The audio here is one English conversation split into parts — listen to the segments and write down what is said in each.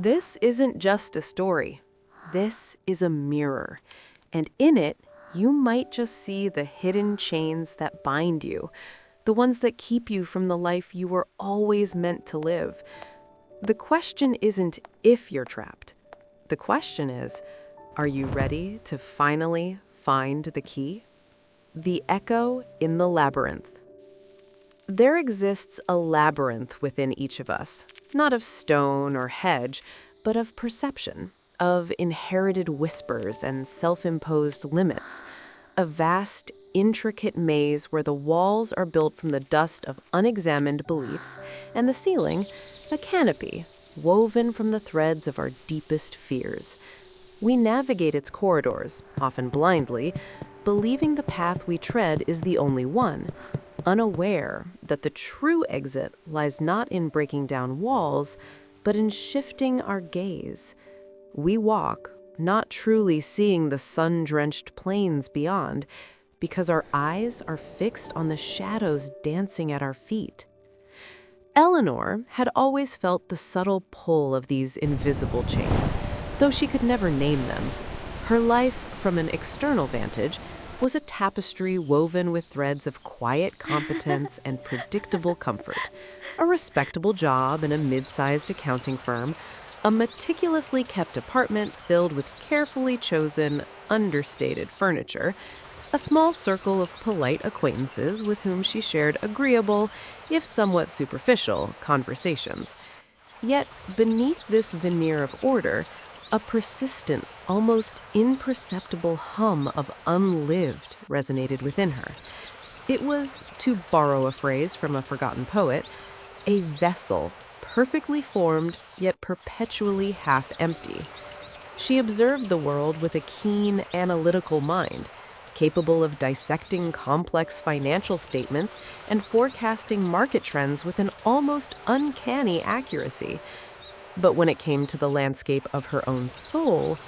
This isn't just a story. This is a mirror. And in it, you might just see the hidden chains that bind you, the ones that keep you from the life you were always meant to live. The question isn't if you're trapped. The question is, are you ready to finally find the key? The echo in the labyrinth. There exists a labyrinth within each of us, not of stone or hedge, but of perception, of inherited whispers and self-imposed limits, a vast, intricate maze where the walls are built from the dust of unexamined beliefs, and the ceiling, a canopy, woven from the threads of our deepest fears. We navigate its corridors, often blindly, believing the path we tread is the only one, unaware that the true exit lies not in breaking down walls, but in shifting our gaze. We walk, not truly seeing the sun-drenched plains beyond, because our eyes are fixed on the shadows dancing at our feet. Eleanor had always felt the subtle pull of these invisible chains, though she could never name them. Her life, from an external vantage, was a tapestry woven with threads of quiet competence and predictable comfort. A respectable job in a mid-sized accounting firm, a meticulously kept apartment filled with carefully chosen, understated furniture, a small circle of polite acquaintances with whom she shared agreeable, if somewhat superficial, conversations. Yet, beneath this veneer of order, a persistent, almost imperceptible hum of unlived resonated within her. It was, to borrow a phrase from a forgotten poet, a vessel, perfectly formed, yet perpetually half empty. She observed the world with a keen, analytical mind, capable of dissecting complex financial statements and forecasting market trends with an almost uncanny accuracy. But when it came to the landscape of her own soul,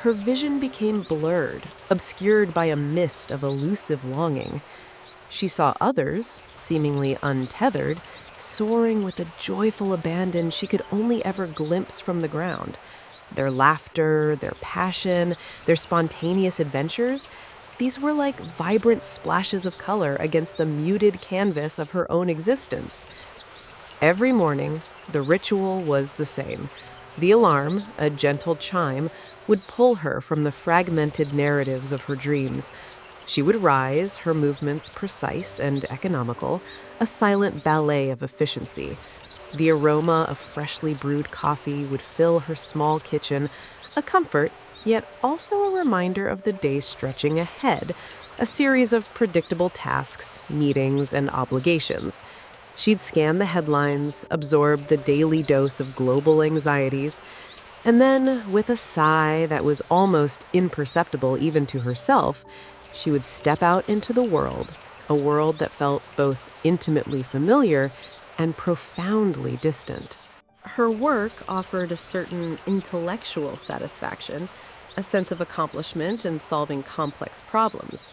her vision became blurred, obscured by a mist of elusive longing. She saw others, seemingly untethered, soaring with a joyful abandon she could only ever glimpse from the ground. Their laughter, their passion, their spontaneous adventures, these were like vibrant splashes of color against the muted canvas of her own existence. Every morning, the ritual was the same. The alarm, a gentle chime, would pull her from the fragmented narratives of her dreams. She would rise, her movements precise and economical, a silent ballet of efficiency. The aroma of freshly brewed coffee would fill her small kitchen, a comfort, yet also a reminder of the day stretching ahead, a series of predictable tasks, meetings, and obligations. She'd scan the headlines, absorb the daily dose of global anxieties, and then, with a sigh that was almost imperceptible even to herself, she would step out into the world, a world that felt both intimately familiar and profoundly distant. Her work offered a certain intellectual satisfaction, a sense of accomplishment in solving complex problems.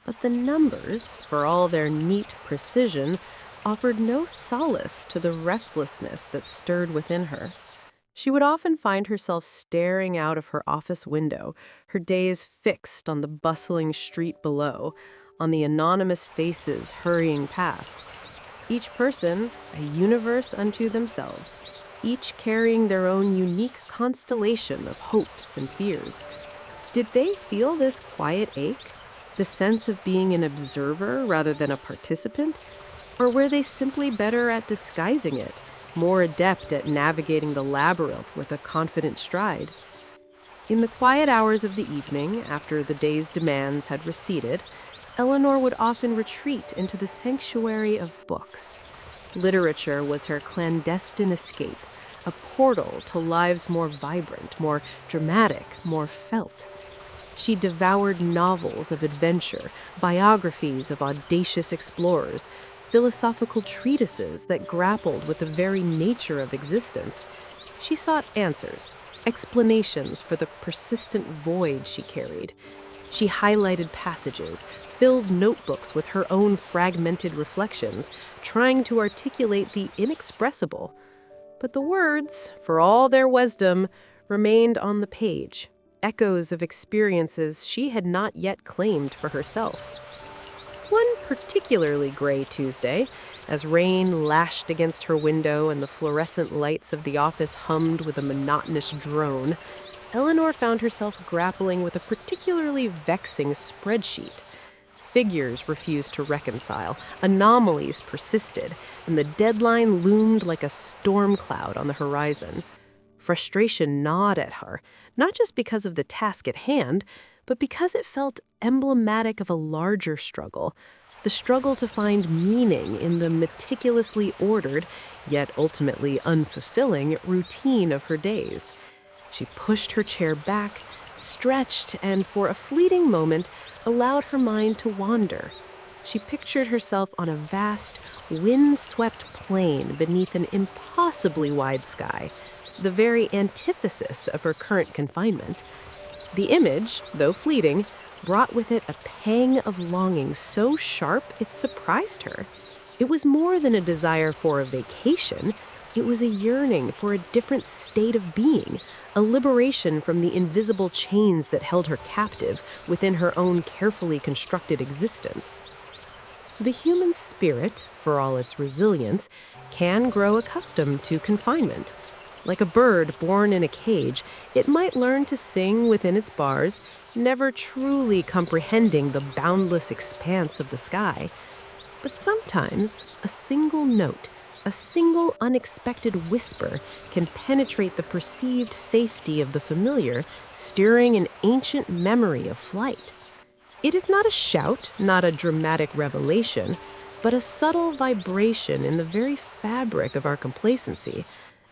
But the numbers, for all their neat precision, offered no solace to the restlessness that stirred within her. She would often find herself staring out of her office window, her gaze fixed on the bustling street below, on the anonymous faces hurrying past. Each person, a universe unto themselves, each carrying their own unique constellation of hopes and fears. Did they feel this quiet ache, the sense of being an observer rather than a participant? Or were they simply better at disguising it, more adept at navigating the labyrinth with a confident stride? In the quiet hours of the evening, after the day's demands had receded, Eleanor would often retreat into the sanctuary of books. Literature was her clandestine escape, a portal to lives more vibrant, more dramatic, more felt. She devoured novels of adventure, biographies of audacious explorers, philosophical treatises that grappled with the very nature of existence. She sought answers, explanations for the persistent void she carried. She highlighted passages, filled notebooks with her own fragmented reflections, trying to articulate the inexpressible. But the words, for all their wisdom, remained on the page, echoes of experiences she had not yet claimed for herself. One particularly gray Tuesday, as rain lashed against her window and the fluorescent lights of the office hummed with a monotonous drone, Eleanor found herself grappling with a particularly vexing spreadsheet. Figures refused to reconcile, anomalies persisted, and the deadline loomed like a storm cloud on the horizon. Frustration gnawed at her, not just because of the task at hand, but because it felt emblematic of a larger struggle, the struggle to find meaning in the meticulously ordered, yet ultimately unfulfilling, routine of her days. She pushed her chair back, stretched, and for a fleeting moment allowed her mind to wander. She pictured herself on a vast, wind-swept plain beneath an impossibly wide sky, the very antithesis of her current confinement. The image, though fleeting, brought with it a pang of longing so sharp it surprised her. It was more than a desire for a vacation. It was a yearning for a different state of being, a liberation from the invisible chains that held her captive within her own carefully constructed existence. The human spirit, for all its resilience, can grow accustomed to confinement. Like a bird born in a cage, it might learn to sing within its bars, never truly comprehending the boundless expanse of the sky. But sometimes a single note, a single unexpected whisper can penetrate the perceived safety of the familiar, stirring an ancient memory of flight. It is not a shout, not a dramatic revelation, but a subtle vibration in the very fabric of our complacency,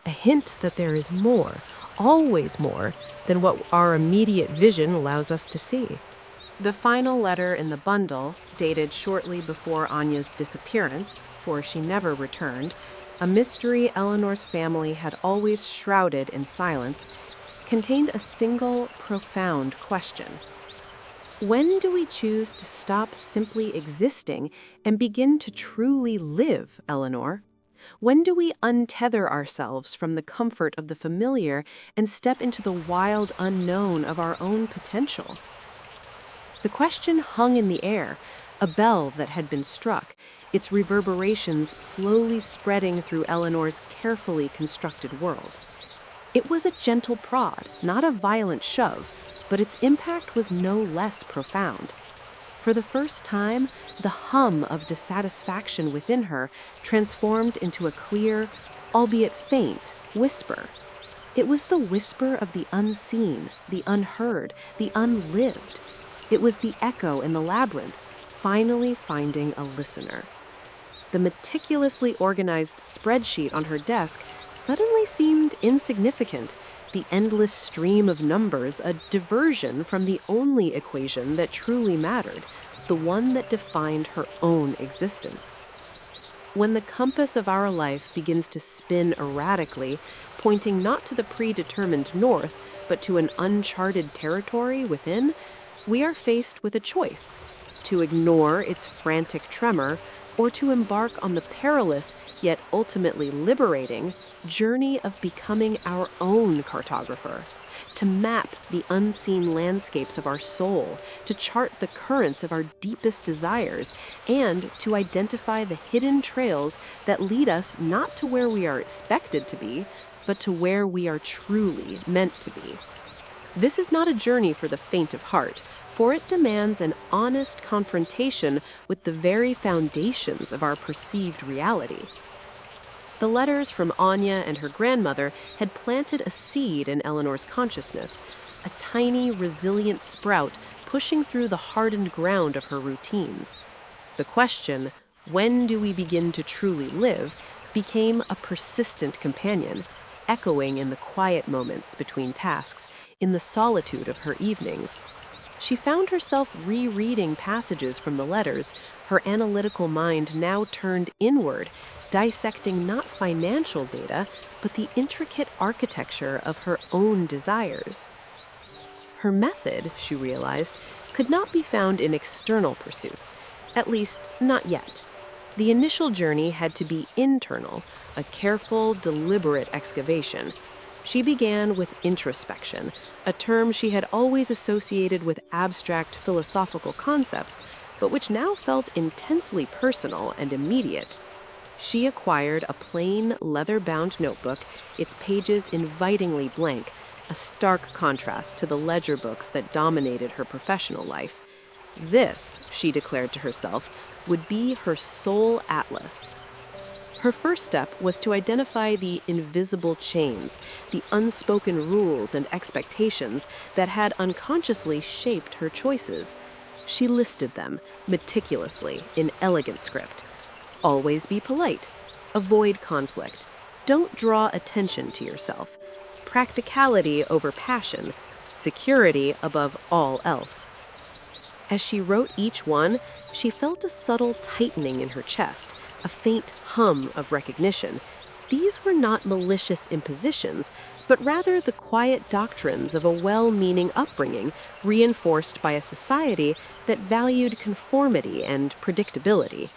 a hint that there is more, always more, than what our immediate vision allows us to see. The final letter in the bundle, dated shortly before Anya's disappearance, for she never returned, a mystery Eleanor's family had always shrouded in silence, contained a single, profound question. When do we choose to stop simply existing and begin to truly live, Eleanor? When do we untether ourselves from the comfort of the familiar and step into the wild unknown of our own potential? The question hung in the air, a bell that had been struck, its reverberations slowly spreading through Eleanor's carefully constructed world. It was a gentle prod, not a violent shove, but its impact was no less profound. For the first time, the hum of dissatisfaction within her transformed into a clear, albeit faint, whisper. It was the whisper of the unseen, the unheard, the unlived. It was the echo in the labyrinth, finally finding a listener. The meticulously organized spreadsheet on her desk suddenly seemed insignificant, the endless stream of numbers a diversion from the only equation that truly mattered, the one that defined her own existence. When the compass of our life begins to spin erratically, pointing not to the predetermined north, but to an uncharted territory within, we are faced with a choice: to ignore its frantic tremor, or to embark on the perilous, yet ultimately liberating, journey of becoming our own cartographer, to map the unseen landscapes of our soul, to chart the currents of our deepest desires, and to identify the hidden trails that lead us not to where we are expected to be, but to where we are truly meant to be. This is not a journey for the faint of heart, for it demands an honest confrontation with the very foundations of our perceived reality. The letters from Anya and her grandmother had planted a seed in Eleanor's consciousness, a tiny, resilient sprout pushing through the hardened ground of her routines. The question, when do we begin to truly live, became a persistent companion, echoing in the quiet moments between tasks, in the solitude of her evenings. She found herself rereading passages from the letters, her analytical mind now turned inward, dissecting not financial data, but the intricate architecture of her own desires. Her method, she realized, could not be found in external pursuits, at least not yet. The initial journey had to be internal, a careful, deliberate excavation. She began with introspection, a term she had always associated with abstract philosophical concepts, but which now felt intensely personal and immediate. She acquired a plain, leather-bound notebook, its pages invitingly blank, a stark contrast to the ledger books that dominated her professional life. This, she declared to herself, would be her soul atlas. Her first step was to identify the invisible chains, the unspoken rules and expectations that had unconsciously shaped her choices. She listed them, meticulously, in elegant script. Always be polite. Avoid conflict. Don't draw attention to yourself. Practicality over passion. Security above all else. As she wrote each one, she felt a subtle tightening in her chest, a faint hum of recognition. These were not malicious impositions, but rather the quiet doctrines of a well-meaning upbringing reinforced by a society that valued conformity and predictability.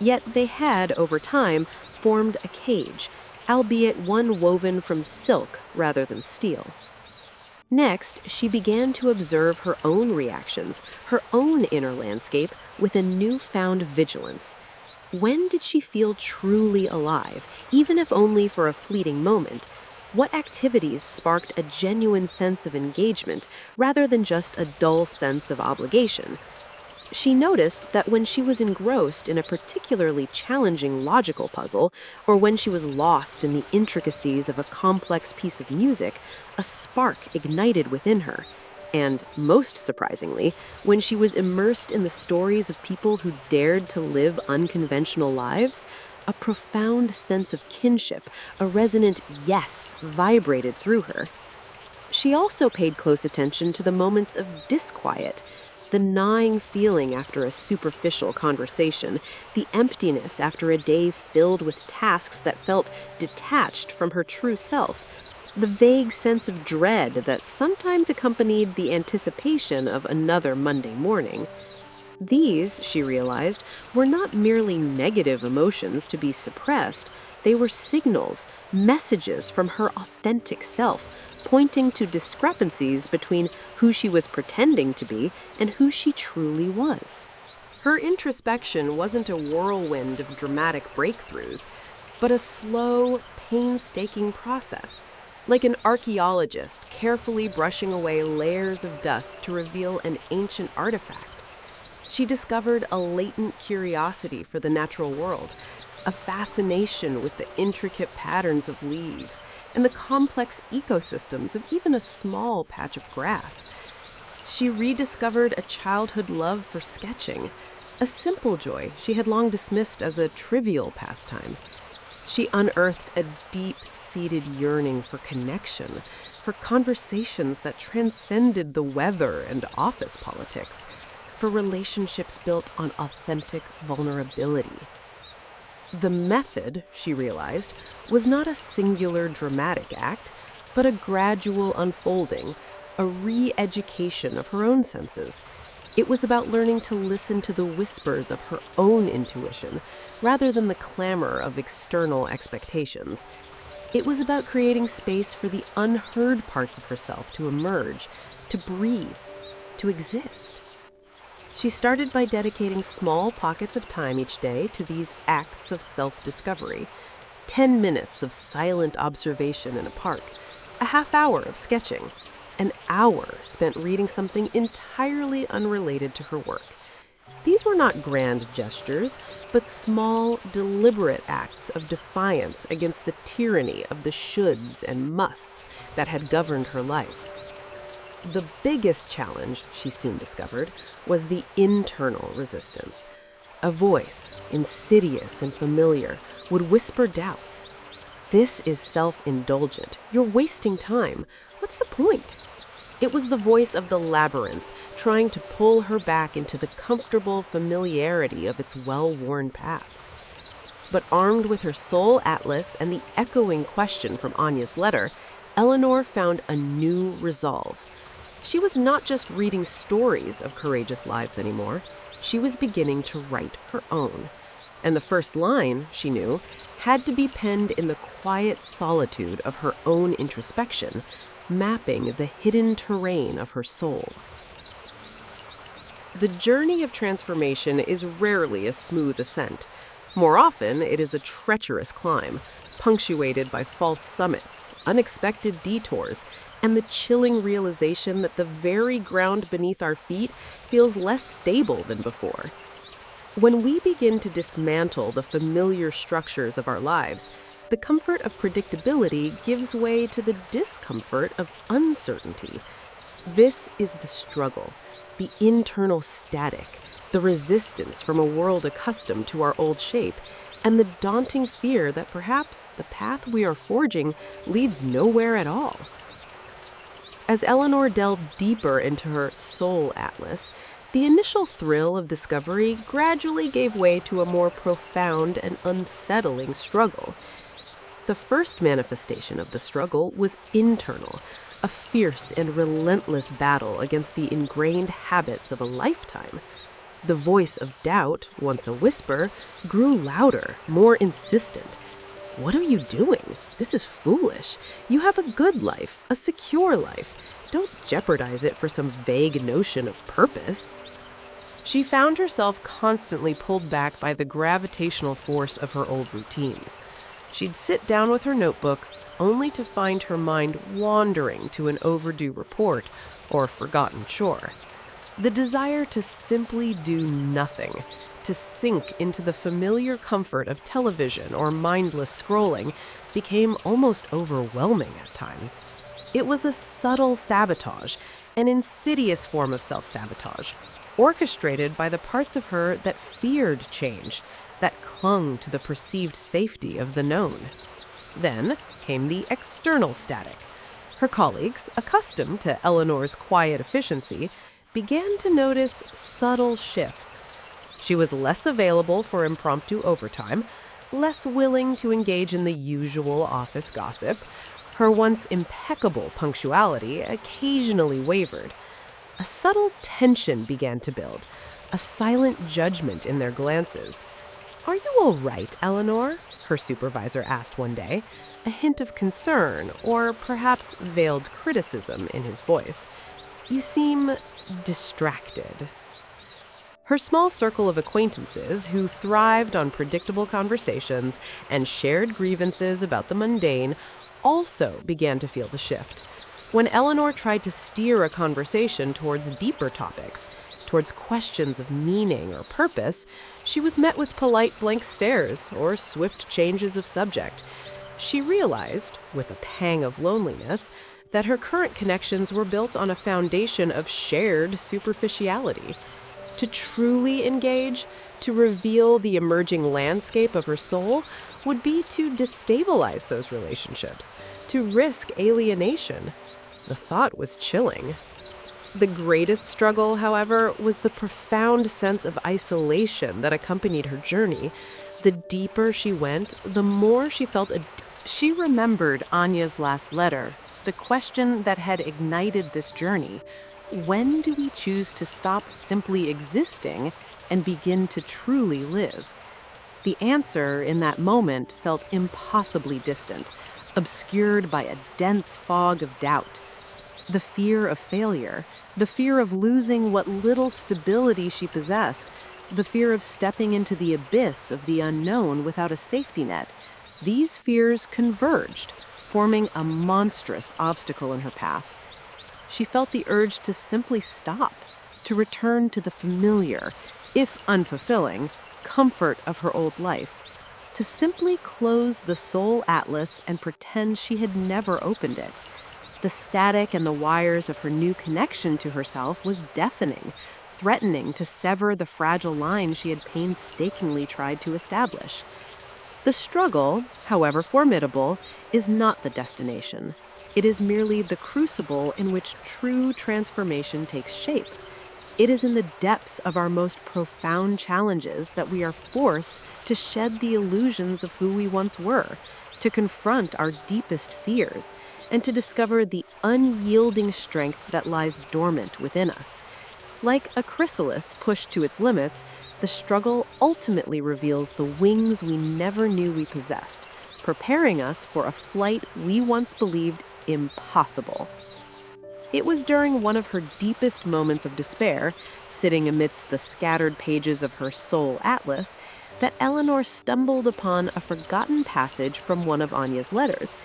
Yet they had, over time, formed a cage, albeit one woven from silk rather than steel. Next, she began to observe her own reactions, her own inner landscape, with a newfound vigilance. When did she feel truly alive, even if only for a fleeting moment? What activities sparked a genuine sense of engagement rather than just a dull sense of obligation? She noticed that when she was engrossed in a particularly challenging logical puzzle, or when she was lost in the intricacies of a complex piece of music, a spark ignited within her. And, most surprisingly, when she was immersed in the stories of people who dared to live unconventional lives, a profound sense of kinship, a resonant yes, vibrated through her. She also paid close attention to the moments of disquiet, the gnawing feeling after a superficial conversation, the emptiness after a day filled with tasks that felt detached from her true self, the vague sense of dread that sometimes accompanied the anticipation of another Monday morning. These, she realized, were not merely negative emotions to be suppressed. They were signals, messages from her authentic self, pointing to discrepancies between who she was pretending to be and who she truly was. Her introspection wasn't a whirlwind of dramatic breakthroughs, but a slow, painstaking process, like an archaeologist carefully brushing away layers of dust to reveal an ancient artifact. She discovered a latent curiosity for the natural world, a fascination with the intricate patterns of leaves and the complex ecosystems of even a small patch of grass. She rediscovered a childhood love for sketching, a simple joy she had long dismissed as a trivial pastime. She unearthed a deep-seated yearning for connection, for conversations that transcended the weather and office politics, for relationships built on authentic vulnerability. The method, she realized, was not a singular dramatic act, but a gradual unfolding, a re-education of her own senses. It was about learning to listen to the whispers of her own intuition, rather than the clamor of external expectations. It was about creating space for the unheard parts of herself to emerge, to breathe, to exist. She started by dedicating small pockets of time each day to these acts of self-discovery. 10 minutes of silent observation in a park, a half hour of sketching, an hour spent reading something entirely unrelated to her work. These were not grand gestures, but small, deliberate acts of defiance against the tyranny of the shoulds and musts that had governed her life. The biggest challenge, she soon discovered, was the internal resistance. A voice, insidious and familiar, would whisper doubts. This is self-indulgent. You're wasting time. What's the point? It was the voice of the labyrinth, trying to pull her back into the comfortable familiarity of its well-worn paths. But armed with her soul atlas and the echoing question from Anya's letter, Eleanor found a new resolve. She was not just reading stories of courageous lives anymore. She was beginning to write her own. And the first line, she knew, had to be penned in the quiet solitude of her own introspection, mapping the hidden terrain of her soul. The journey of transformation is rarely a smooth ascent. More often, it is a treacherous climb, punctuated by false summits, unexpected detours, and the chilling realization that the very ground beneath our feet feels less stable than before. When we begin to dismantle the familiar structures of our lives, the comfort of predictability gives way to the discomfort of uncertainty. This is the struggle, the internal static, the resistance from a world accustomed to our old shape, and the daunting fear that perhaps the path we are forging leads nowhere at all. As Eleanor delved deeper into her soul atlas, the initial thrill of discovery gradually gave way to a more profound and unsettling struggle. The first manifestation of the struggle was internal, a fierce and relentless battle against the ingrained habits of a lifetime. The voice of doubt, once a whisper, grew louder, more insistent. "What are you doing? This is foolish. You have a good life, a secure life. Don't jeopardize it for some vague notion of purpose." She found herself constantly pulled back by the gravitational force of her old routines. She'd sit down with her notebook, only to find her mind wandering to an overdue report or forgotten chore. The desire to simply do nothing, to sink into the familiar comfort of television or mindless scrolling, became almost overwhelming at times. It was a subtle sabotage, an insidious form of self-sabotage, orchestrated by the parts of her that feared change, that clung to the perceived safety of the known. Then came the external static. Her colleagues, accustomed to Eleanor's quiet efficiency, began to notice subtle shifts. She was less available for impromptu overtime, less willing to engage in the usual office gossip. Her once impeccable punctuality occasionally wavered. A subtle tension began to build, a silent judgment in their glances. "Are you all right, Eleanor?" her supervisor asked one day, a hint of concern or perhaps veiled criticism in his voice. "You seem distracted." Her small circle of acquaintances, who thrived on predictable conversations and shared grievances about the mundane, also began to feel the shift. When Eleanor tried to steer a conversation towards deeper topics, towards questions of meaning or purpose, she was met with polite blank stares or swift changes of subject. She realized, with a pang of loneliness, that her current connections were built on a foundation of shared superficiality. To truly engage, to reveal the emerging landscape of her soul, would be to destabilize those relationships, to risk alienation. The thought was chilling. The greatest struggle, however, was the profound sense of isolation that accompanied her journey. The deeper she went, the more she felt She remembered Anya's last letter, the question that had ignited this journey. When do we choose to stop simply existing and begin to truly live? The answer in that moment felt impossibly distant, obscured by a dense fog of doubt. The fear of failure, the fear of losing what little stability she possessed, the fear of stepping into the abyss of the unknown without a safety net. These fears converged, forming a monstrous obstacle in her path. She felt the urge to simply stop, to return to the familiar, if unfulfilling, comfort of her old life, to simply close the soul atlas and pretend she had never opened it. The static and the wires of her new connection to herself was deafening, threatening to sever the fragile line she had painstakingly tried to establish. The struggle, however formidable, is not the destination. It is merely the crucible in which true transformation takes shape. It is in the depths of our most profound challenges that we are forced to shed the illusions of who we once were, to confront our deepest fears, and to discover the unyielding strength that lies dormant within us. Like a chrysalis pushed to its limits, the struggle ultimately reveals the wings we never knew we possessed, preparing us for a flight we once believed impossible. It was during one of her deepest moments of despair, sitting amidst the scattered pages of her soul atlas, that Eleanor stumbled upon a forgotten passage from one of Anya's letters.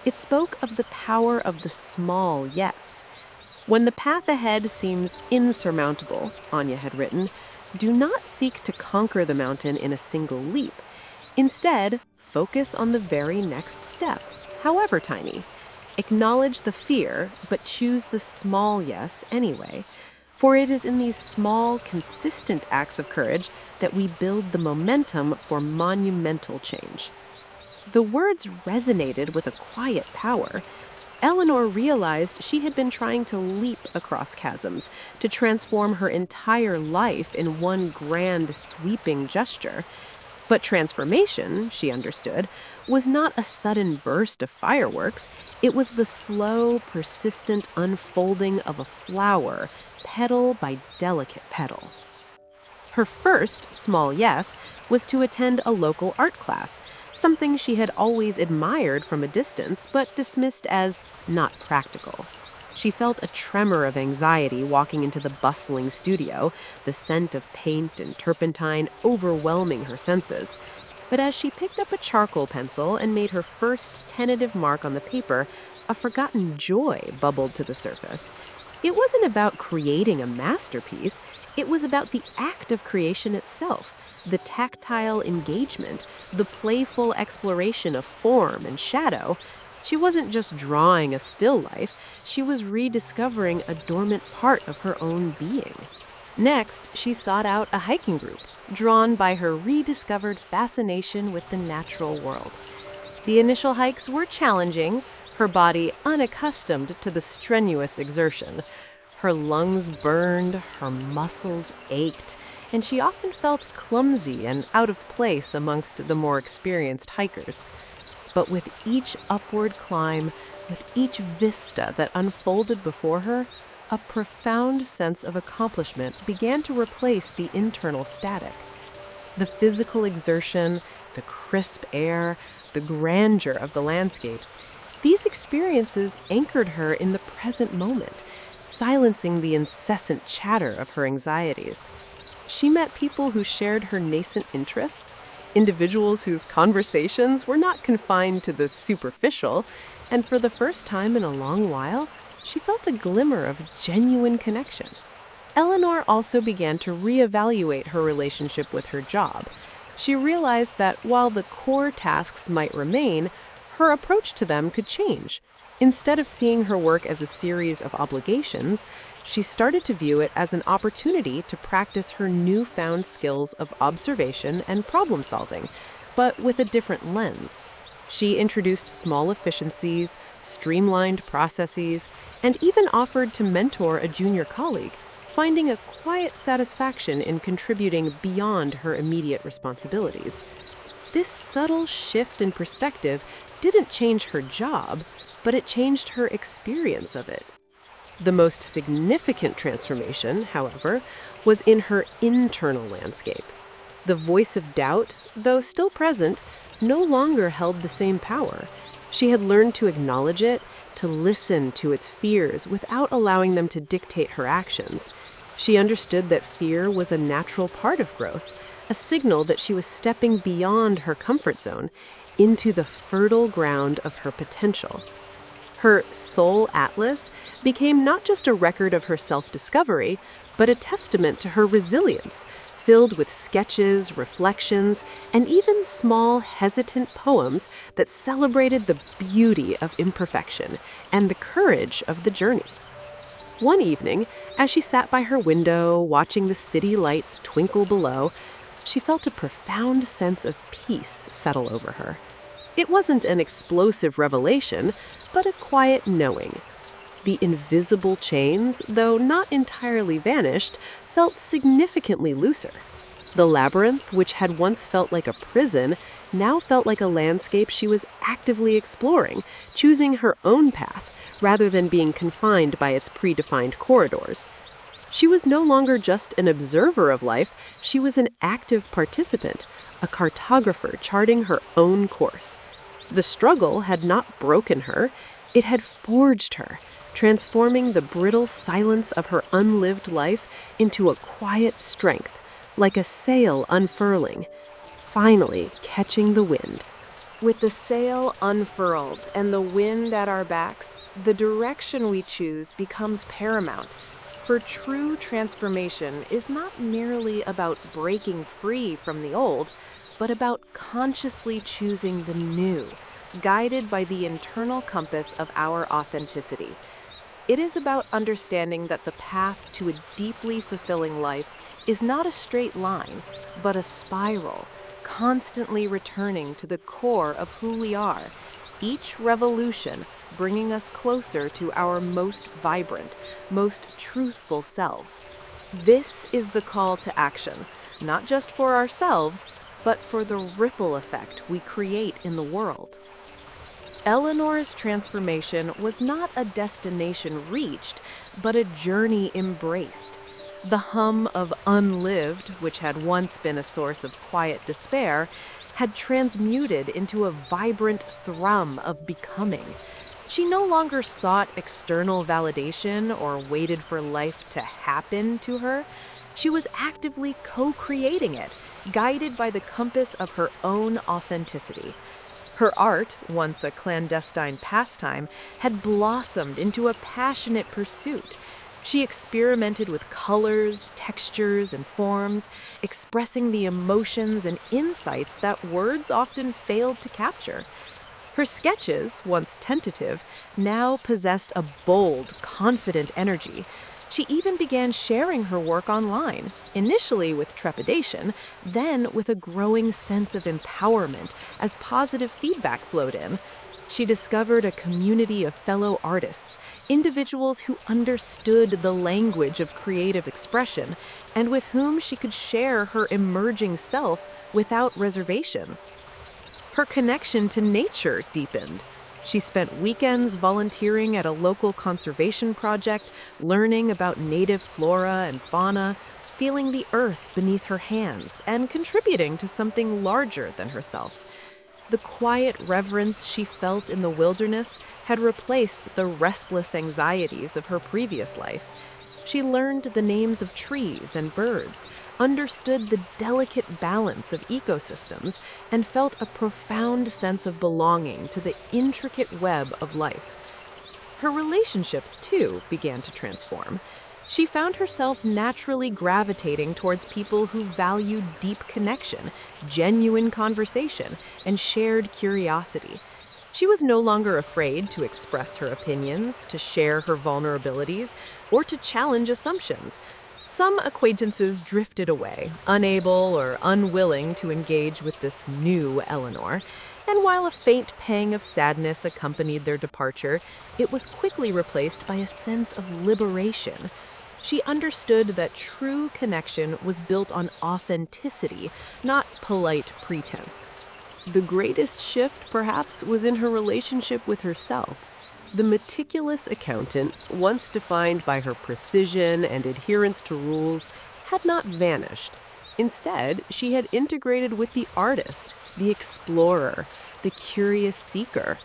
It spoke of the power of the small yes. When the path ahead seems insurmountable, Anya had written, do not seek to conquer the mountain in a single leap. Instead, focus on the very next step, however tiny. Acknowledge the fear, but choose the small yes anyway. For it is in these small, consistent acts of courage that we build the momentum for monumental change. The words resonated with a quiet power. Eleanor realized she had been trying to leap across chasms, to transform her entire life in one grand, sweeping gesture. But transformation, she understood, was not a sudden burst of fireworks. It was the slow, persistent unfolding of a flower, petal by delicate petal. Her first small yes was to attend a local art class, something she had always admired from a distance but dismissed as not practical. She felt a tremor of anxiety walking into the bustling studio, the scent of paint and turpentine overwhelming her senses. But as she picked up a charcoal pencil and made her first tentative mark on the paper, a forgotten joy bubbled to the surface. It wasn't about creating a masterpiece, it was about the act of creation itself, the tactile engagement, the playful exploration of form and shadow. She wasn't just drawing a still life, she was rediscovering a dormant part of her own being. Next, she sought out a hiking group, drawn by her rediscovered fascination with the natural world. The initial hikes were challenging, her body unaccustomed to the strenuous exertion. Her lungs burned, her muscles ached, and she often felt clumsy and out of place amongst the more experienced hikers. But with each upward climb, with each vista that unfolded before her, a profound sense of accomplishment began to replace the internal static. The physical exertion, the crisp air, the grandeur of the landscapes, these experiences anchored her in the present moment, silencing the incessant chatter of her anxieties. She met people who shared her nascent interests, individuals whose conversations were not confined to the superficial, and for the first time in a long while, she felt a glimmer of genuine connection. Eleanor also began to reevaluate her relationship with her job. She realized that while the core tasks might remain, her approach to them could change. Instead of seeing her work as a series of obligations, she started to view it as an opportunity to practice her newfound skills of observation and problem solving, but with a different lens. She introduced small efficiencies, streamlined processes, and even offered to mentor a junior colleague, finding a quiet satisfaction in contributing beyond her immediate responsibilities. This subtle shift in perspective didn't change her job, but it changed her experience of it. The most significant transformation, however, was in her internal landscape. The voice of doubt, though still present, no longer held the same power. She had learned to acknowledge it, to listen to its fears without allowing them to dictate her actions. She understood that fear was a natural part of growth, a signal that she was stepping beyond her comfort zone into the fertile ground of her potential. Her soul atlas became not just a record of her self-discovery, but a testament to her resilience, filled with sketches, reflections, and even small, hesitant poems that celebrated the beauty of imperfection and the courage of the journey. One evening, as she sat by her window, watching the city lights twinkle below, she felt a profound sense of peace settle over her. It wasn't an explosive revelation, but a quiet knowing. The invisible chains, though not entirely vanished, felt significantly looser. The labyrinth, which had once felt like a prison, now felt like a landscape she was actively exploring, choosing her own path, rather than being confined by its predefined corridors. She was no longer just an observer of life, she was an active participant, a cartographer charting her own course. The struggle had not broken her, it had forged her, transforming the brittle silence of her unlived life into a quiet strength, like a sail unfurling, finally catching the wind. With the sail unfurled and the wind at our backs, the direction we choose becomes paramount. For true transformation is not merely about breaking free from the old, but about consciously choosing the new, guided by the internal compass of our authenticity. It is about understanding that the path to a deeply fulfilling life is not a straight line, but a spiral, constantly returning to the core of who we are, each revolution bringing us closer to our most vibrant, most truthful selves. This is the call to action, not just for ourselves, but for the ripple effect we create in the world. Eleanor's transformation was not a destination reached, but a journey embraced. The hum of unlived, which had once been a source of quiet despair, had transmuted into a vibrant thrum of becoming. She no longer sought external validation or waited for life to happen to her. She was actively co-creating it, guided by the compass of her own authenticity. Her art, once a clandestine pastime, had blossomed into a passionate pursuit. She experimented with colors, textures, and forms, expressing the emotions and insights that words often failed to capture. Her sketches, once tentative, now possessed a bold, confident energy. She even began sharing her work online, initially with trepidation, then with a growing sense of empowerment as positive feedback flowed in. She discovered a community of fellow artists, individuals who understood the language of creative expression and with whom she could share her emerging self without reservation. Her connection to nature deepened. She spent weekends volunteering at a local conservation project, learning about native flora and fauna, feeling the earth beneath her hands, and contributing to something larger than herself. The quiet reverence she felt in the wilderness had replaced the restless anxieties of her previous life. She learned the names of trees and birds, understood the delicate balance of ecosystems, and felt a profound sense of belonging to the intricate web of life. Her relationships, too, began to transform. She found herself naturally gravitating towards people who valued deep connection, genuine conversation, and shared curiosity. She was no longer afraid to express her opinions, to share her vulnerabilities, or to challenge assumptions. Some acquaintances drifted away, unable or unwilling to engage with this new Eleanor, and while a faint pang of sadness accompanied their departure, it was quickly replaced by a sense of liberation. She understood that true connection was built on authenticity, not polite pretense. The greatest shift, perhaps, was in her relationship with herself. The meticulous accountant, once defined by her precision and adherence to rules, had not vanished. Instead, she had integrated with the artist, the explorer, the curious seeker.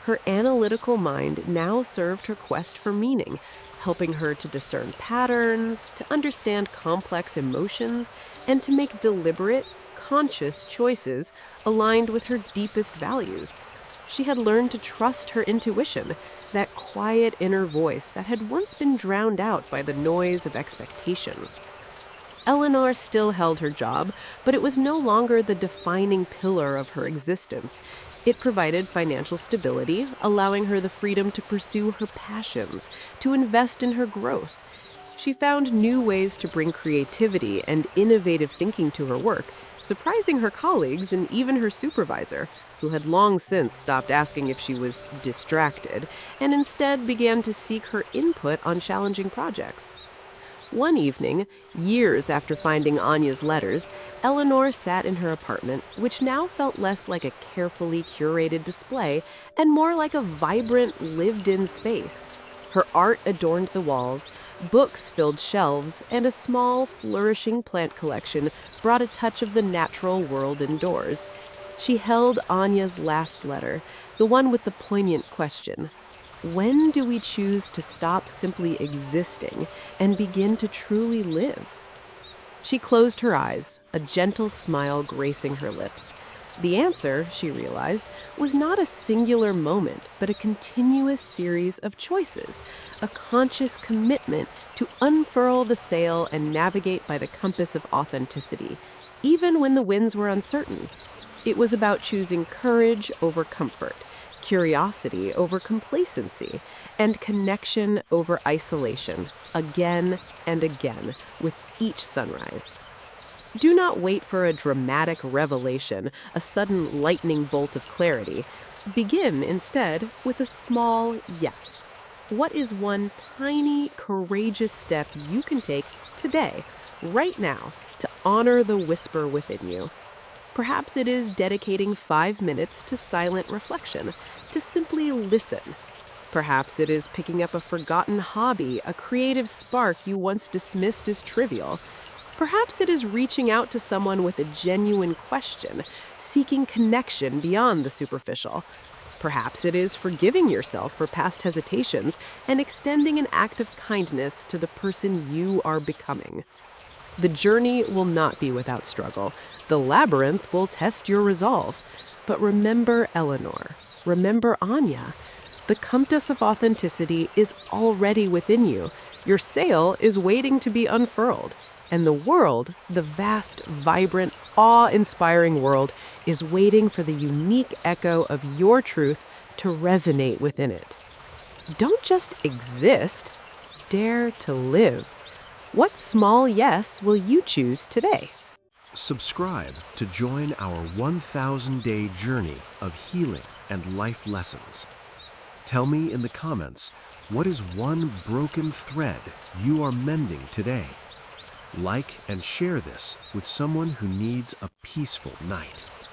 Her analytical mind now served her quest for meaning, helping her to discern patterns, to understand complex emotions, and to make deliberate, conscious choices aligned with her deepest values. She had learned to trust her intuition, that quiet inner voice that had once been drowned out by the noise of expectation. Eleanor still held her job, but it was no longer the defining pillar of her existence. It provided financial stability, allowing her the freedom to pursue her passions, to invest in her growth. She found new ways to bring creativity and innovative thinking to her work, surprising her colleagues and even her supervisor, who had long since stopped asking if she was distracted and instead began to seek her input on challenging projects. One evening, years after finding Anya's letters, Eleanor sat in her apartment, which now felt less like a carefully curated display and more like a vibrant, lived-in space. Her art adorned the walls, books filled shelves, and a small, flourishing plant collection brought a touch of the natural world indoors. She held Anya's last letter, the one with the poignant question: when do we choose to stop simply existing and begin to truly live? She closed her eyes, a gentle smile gracing her lips. The answer, she realized, was not a singular moment, but a continuous series of choices, a conscious commitment to unfurl the sail and navigate by the compass of authenticity, even when the winds were uncertain. It was about choosing courage over comfort, curiosity over complacency, and connection over isolation, again and again, with each sunrise. Do not wait for a dramatic revelation, a sudden lightning bolt of clarity. Begin, instead, with a small yes. What is one tiny, courageous step you can take today, right now, to honor the whisper within you? Perhaps it is dedicating 5 minutes to silent reflection, to simply listen. Perhaps it is picking up a forgotten hobby, a creative spark you once dismissed as trivial. Perhaps it is reaching out to someone with a genuine question, seeking connection beyond the superficial. Perhaps it is forgiving yourself for past hesitations and extending an act of kindness to the person you are becoming. The journey will not be without struggle. The labyrinth will test your resolve. But remember Eleanor, remember Anya. The compass of authenticity is already within you. Your sail is waiting to be unfurled. And the world, the vast, vibrant, awe-inspiring world, is waiting for the unique echo of your truth to resonate within it. Don't just exist, dare to live. What small yes will you choose today? Subscribe to join our 1,000-day journey of healing and life lessons. Tell me in the comments, what is one broken thread you are mending today? Like and share this with someone who needs a peaceful night.